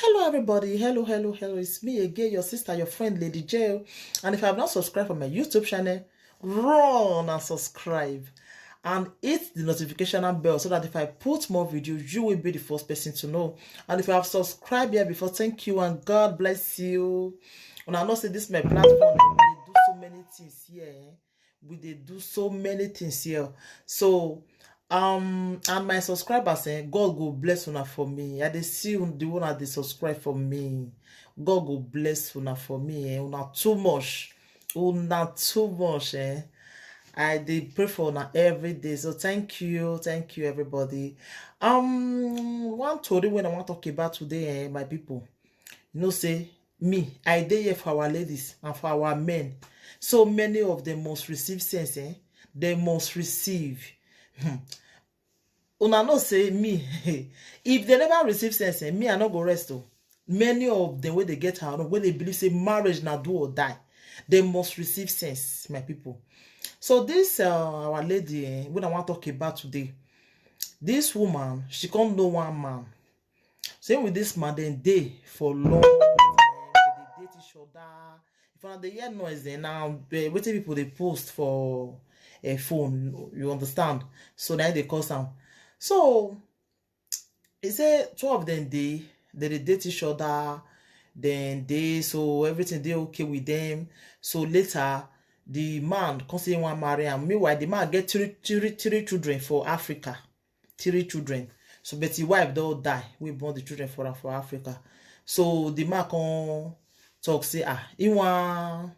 Hello, everybody. Hello. It's me again, your sister, your friend, Lady Jail. And if you have not subscribed for my YouTube channel, run and subscribe and hit the notification bell so that if I put more videos, you will be the first person to know. And if you have subscribed here before, thank you and God bless you. And I know say this my platform, they do so many things here. They do so many things here. So and my subscribers God go bless una for me. I dey see the one that they subscribe for me. God go bless una for me. Una too much. Una too much. I dey pray for una every day. So thank you everybody. One story when I want to talk about today, my people. You know, say me, I dey here for our ladies and for our men. So many of them must receive sense, they must receive. Una know say me, if they never receive sense, me I no go rest. Many of them when they get her, when they believe say marriage na do or die, they must receive sense, my people. So this our lady, when I want to talk about today, this woman, she can't know one man. Same with this man, then they for long time, they date each other. If I the hear noise, then now waiting people they post for a phone, you understand? So now they call some. So he said two of them they date each other, then so everything they okay with them. So later the man constantly want marry and meanwhile the man get three children for Africa. 3 children. So but his wife don't die. We born the children for Africa. So the man can talk say he want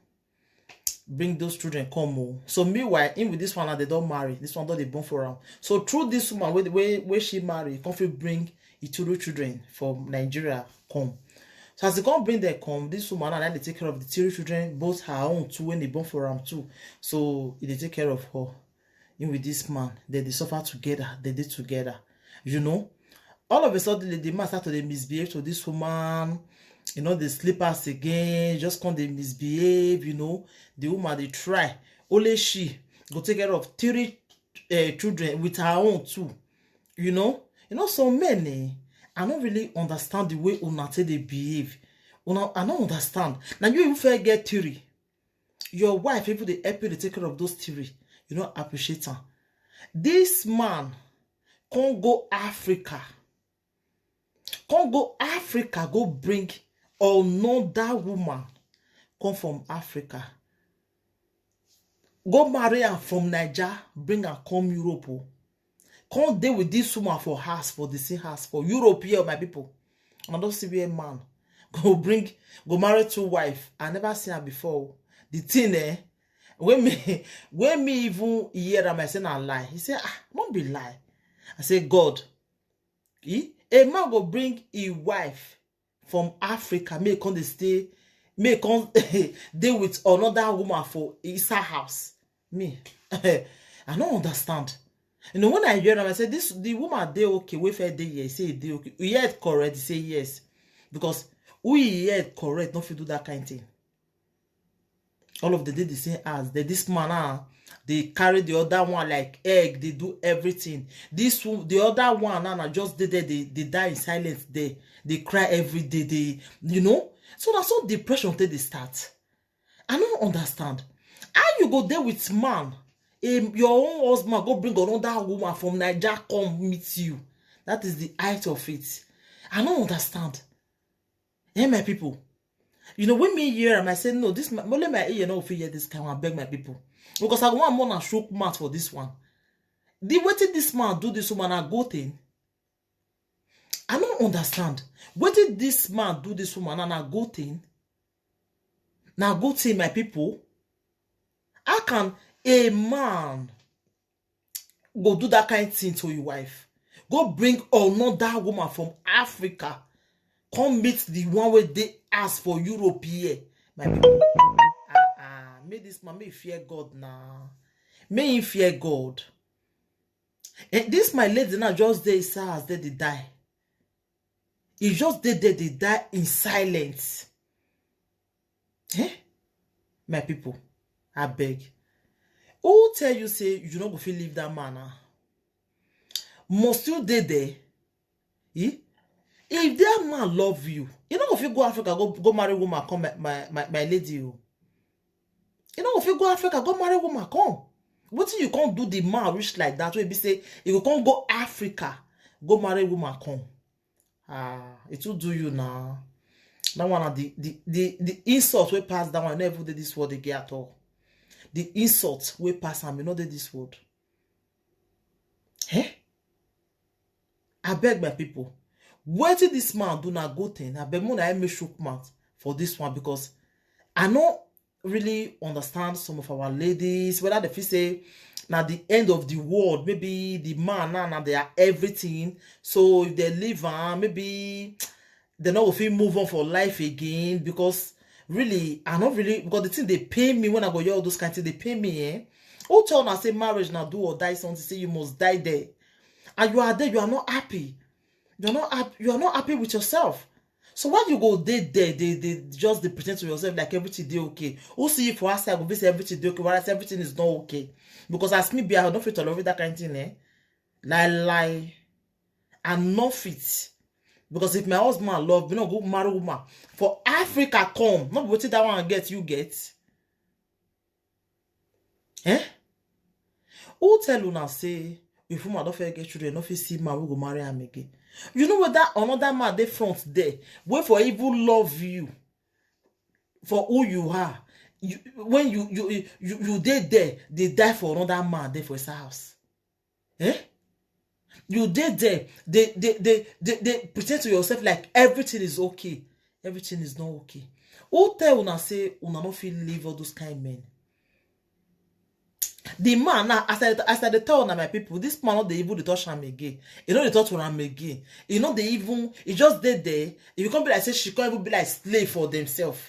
bring those children come home. So meanwhile, in with this one, they don't marry. This one don't they born for her. So through this woman, where she marry, can bring the 2 children from Nigeria come. So as they can't bring them come, this woman and then they take care of the 3 children, both her own 2 when they born for her too. So they take care of her. In with this man, they suffer together. They did together. You know, all of a sudden the man start to misbehave to this woman. You know, they sleep us again, just come they misbehave, you know. The woman they try. Only she go take care of 3 children with her own too. You know, so many. I don't really understand the way una they behave. I don't understand. Now you even fair get 3. Your wife, people they help you to take care of those 3. You don't appreciate her. This man can't go Africa. Go bring another woman come from Africa. Go marry her from Niger, bring her come Europe. Come deal with this woman for house, for the same house, for Europe here, my people. I don't see where man go marry 2 wives. I never seen her before. The thing, when me even hear them, I say I lie. He say, don't be lie. I say, God, a man go bring a wife from Africa, may come they stay, may come deal with another woman for his house. Me, I don't understand. You know, when I hear them, I say, the woman they okay, we fair day, yes, say they okay. We hear it correct, say yes. Because we hear it correct, not to do that kind of thing. All of the day the same as this man, they carry the other one like egg, they do everything. The other one just they die in silence there. They cry every day, you know. So that's how depression they start. I don't understand. How you go there with man, your own husband go bring another woman from Niger come meet you. That is the height of it. I don't understand. Hey, my people. You know, when me hear him, I say, no, this only my ear no hear this kind of beg my people. Because I want more than show mouth for this one. The way this man do this woman a go thing. I don't understand. What did this man do this woman and a go thing? Now go thing, my people. How can a man go do that kind of thing to your wife? Go bring another woman from Africa. Come meet the one where they ask for Europe here. My people. May this man may fear God now. May he fear God. And this my lady now just there as they die. He just did they die in silence. My people, I beg. Who tell you say you not go feel leave that man? Must you dey there? If that man love you, you know if you go Africa, go marry woman, come my lady. You know if you go Africa, go marry woman, come. What you can't do the man rich like that? Way be say if you can't go Africa, go marry woman, come. It will do you now. That one are the insult we pass that one never did this word again at all. The insult we pass and we not did this word. Eh? I beg my people. What did this man do not go thing? I beg more I make shook mouth for this one because I don't really understand some of our ladies, whether they feel say now the end of the world, maybe the man now they are everything. So if they leave maybe they're not going to move on for life again because really, I not really because the thing they pay me when I go hear all those kind of things, they pay me, eh? Who tell now say marriage now do or die something, say you must die there. And you are there, you are not happy. You are not happy with yourself. So why you go there, they just pretend to yourself like everything they okay. Who see you for us, I go say everything they okay, whereas everything is not okay. Because as me be, I don't fit tolerate that kind of thing, eh? Lie. I'm not fit. Because if my husband love, you know, go marry woman. For Africa come, not what that one get, you get. Eh? Who tell you now say, if woman don't get children, don't see man, we go marry him again. You know what that another man they front there, wait for even love you for who you are. When you did there, they die for another man there for his house. Eh? You did there, they pretend to yourself like everything is okay. Everything is not okay. Who tell una say una not feel live all those kind of men? The man now, as I tell my people, this man not they even they touch him again. You know they touch him again. You know they even he just dead there. If you can't be like say she can't even be like slave for themselves.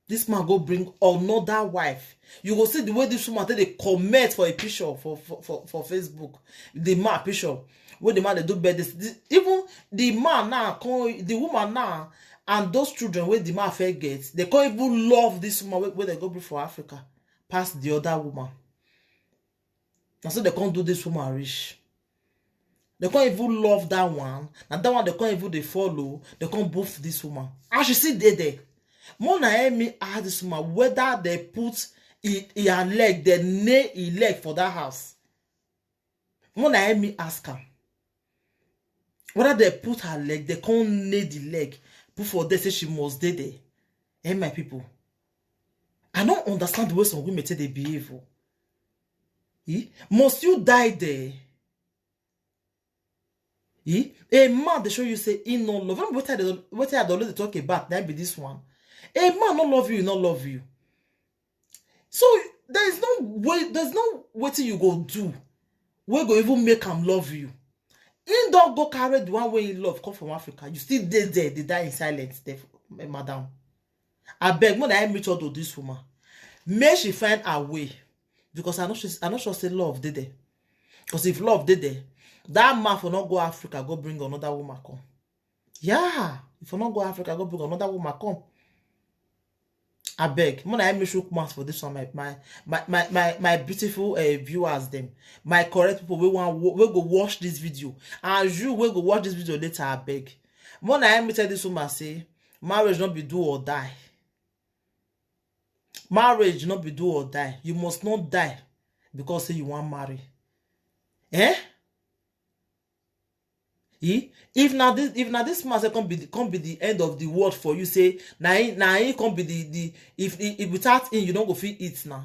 This man go bring another wife. You go see the way this woman they comment for a picture for Facebook. The man picture where the man they do better. Even the man now, the woman now, and those children where the man fair gets, they can't even love this woman where they go bring for Africa. Past the other woman. And so they can't do this woman rich. They can't even love that one. And that one they can't even they follow. They can't boof this woman. And she see there. More than me ask this woman whether they put her leg, they nail her leg for that house. More than me ask her whether they put her leg, they can't nail the leg before they say she must stay there. Eh, my people. I don't understand the way some women say they behave. Must you die there? A man they show you say he no love. What I don't talk about that be this one. A man not love you, not love you. So there's no way till you go do. We go even make him love you. He don't go carry the one way he love come from Africa. You still there, they die in silence, there, madam. I beg more than I meet out to this woman. May she find her way. Because I not sure say love did there. Because if love did there, that man for not go Africa, go bring another woman come. Yeah. If you not go Africa, go bring another woman come. I beg. More than I make sure for this one, my beautiful viewers them. My correct people we go watch this video. And you will go watch this video later, I beg. More than I tell this woman say, marriage not be do or die. Marriage not be do or die. You must not die because say you want marry. Eh? If now this man say come be the end of the world for you, say now he come be the if without him you don't go feel it now.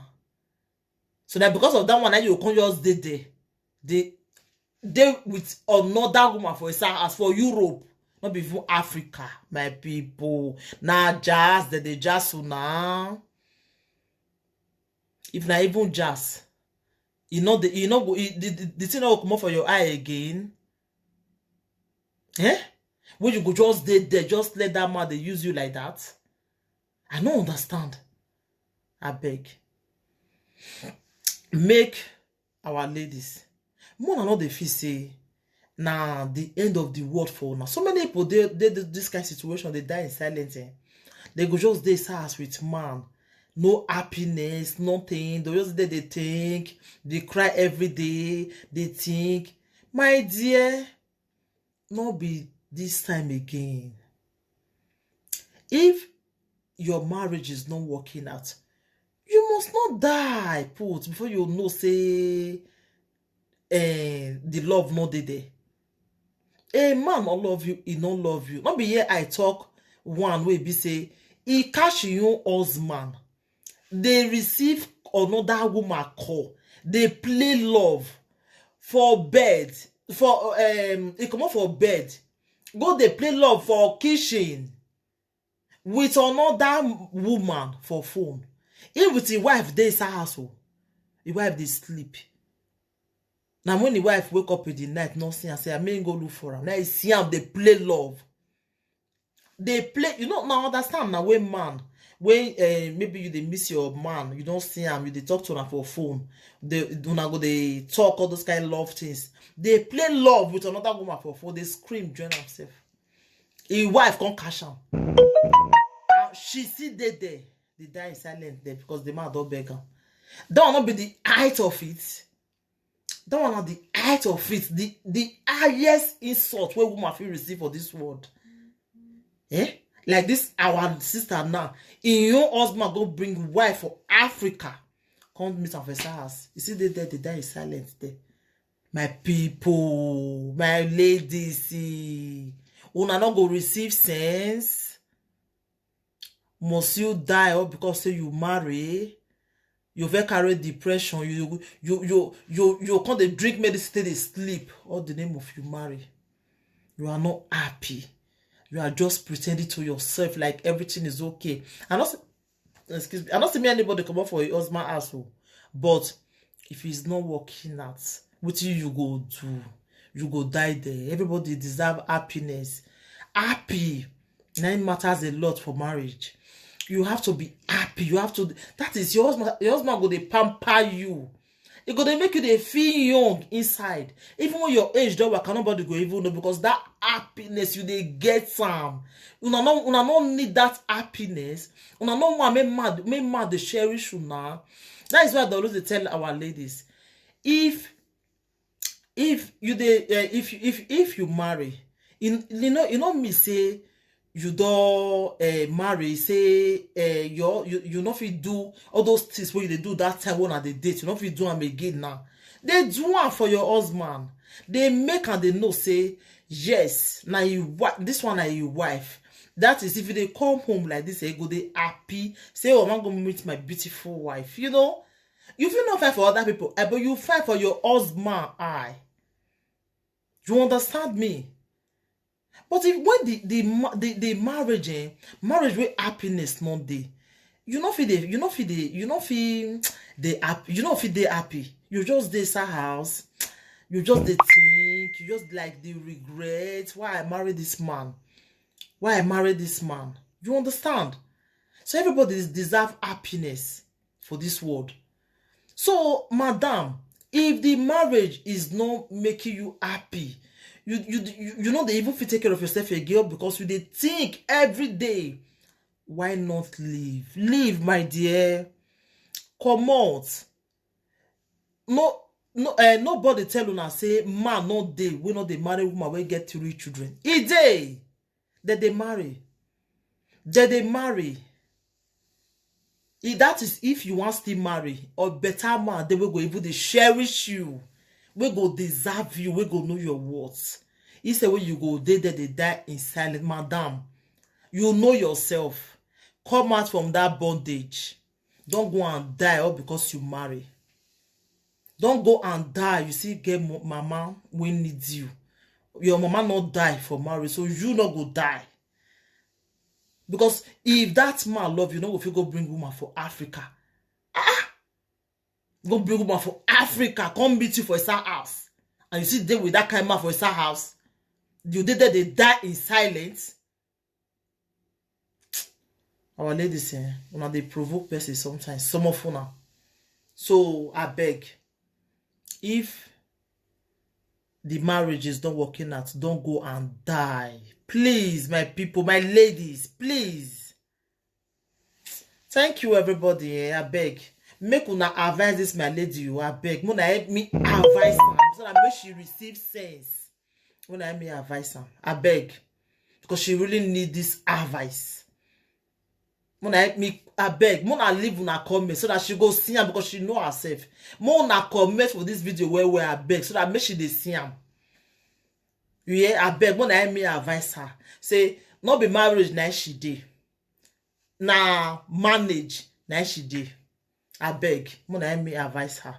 So that because of that one, now you come just they with another woman for example as for Europe, not be even Africa, my people. Now jazz they jazz now. If not even jazz, the thing will come up for your eye again. Eh? When you go just there, just let that man they use you like that. I don't understand. I beg. Make our ladies. More than all the feel say now the end of the world for now. So many people they this kind of situation, they die in silence. Eh? They go just they start with man. No happiness, nothing. They just there they think, they cry every day, they think. My dear, not be this time again. If your marriage is not working out, you must not die put before you know say the love not there. A man not love you, he not love you. Not be here I talk one way be say he catch you husband. They receive another woman call. They play love for bed. For they come up for bed. Go they play love for kitchen with another woman for phone. If with the wife they say household, the wife they sleep. Now when the wife wake up in the night, not see and say I may go look for him. Now you see how they play love. They play, you know, now understand now when man, when maybe you they miss your man, you don't see him, you they talk to him for phone, they do not go they talk all those kind of love things. They play love with another woman for phone, they scream, join themselves. A wife can't cash him. She see they there, they die in silence there because the man don't beg her. That will not be the height of it. That will not the height of it, the highest insult where woman feel receive for this world. Eh? Like this, our sister now. In your husband go bring wife for Africa. Come meet her house. You see they die in silence there. My people, my ladies, una not go receive sense. Must you die or because say you marry? You very carry depression. You can't they drink medicine, they sleep. All the name of you marry. You are not happy. You are just pretending to yourself like everything is okay. I'm not, excuse me, I'm not seeing anybody come up for your husband asshole. But if it's not working out, what you go do? You go die there. Everybody deserve happiness. Happy. Now it matters a lot for marriage. You have to be happy. You have to. That is your husband. Your husband go they pamper you. It go they make you they feel young inside. Even when your age don't work, nobody go even know because that happiness you they get some. Una no need that happiness. Una no want make mad the cherish you now. That is why I always tell our ladies, if you they if you marry, you know me say you don't marry, say you know if you do all those things where you do that time when at the date, you know if you do them again now. They do one for your husband. They make and they know say yes, now you this one are your wife. That is if they come home like this, they go they happy. Say, oh, I'm gonna meet my beautiful wife. You know, you feel not fight for other people, but you fight for your husband. You understand me? But if when the marriage with happiness not there, you not feel they happy. You just this house, you just they think, you just like the regret. Why I married this man? Why I married this man? You understand? So everybody deserve happiness for this world. So, madam, if the marriage is not making you happy, you know they even fit take care of yourself again because you they think every day. Why not leave? Leave, my dear. Come out. Nobody tell una say man not dey we not dey marry woman wey get 3 children. E dey that they marry. That is if you want still marry or better man, they will go even they cherish you. We go deserve you. We go know your worth. It's the way you go there they die in silence, madam. You know yourself. Come out from that bondage. Don't go and die all because you marry. Don't go and die. You see, get mama when needs you. Your mama not die for marriage, so you not go die. Because if that man love you, know if you go bring woman for Africa. Go bring woman for Africa, come meet you for his house. And you see there with that kind of man for his house. You did that they die in silence. Our ladies, they provoke person sometimes. Some of you now. So I beg, if the marriage is not working out, don't go and die. Please, my people, my ladies, please. Thank you, everybody. I beg. Make una advise this, my lady. I beg. Muna help me advise her so that make she receive sense. when I may advise her, I beg, because she really need this advice. When I beg, Mona leave una comment so that she go see him because she know herself. Mona comment for this video where I beg so that make she dey see him. You hear? I beg, Mona me advise her. Say, not be marriage na she dey. Na manage na she dey. I beg, Mona me advise her.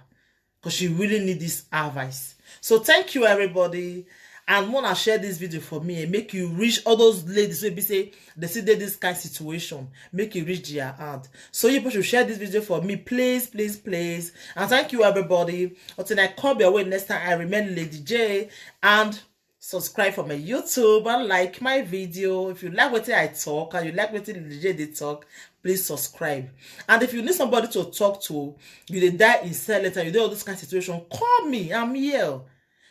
Because she really need this advice. So thank you everybody. And wanna share this video for me and make you reach all those ladies who be say they see this kind of situation, make you reach their hand. So you should share this video for me, please, please, please. And thank you everybody. Until I come your way next time, I remain Lady J, and subscribe for my YouTube and like my video. If you like what I talk and you like what Lady J they talk, please subscribe. And if you need somebody to talk to, you they die in silence and you do all this kind of situation, call me. I'm here.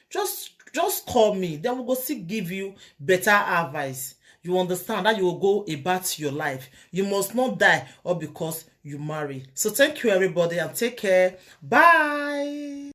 Just call me, then we'll go see give you better advice. You understand that you will go about your life. You must not die or because you marry. So thank you everybody and take care. Bye.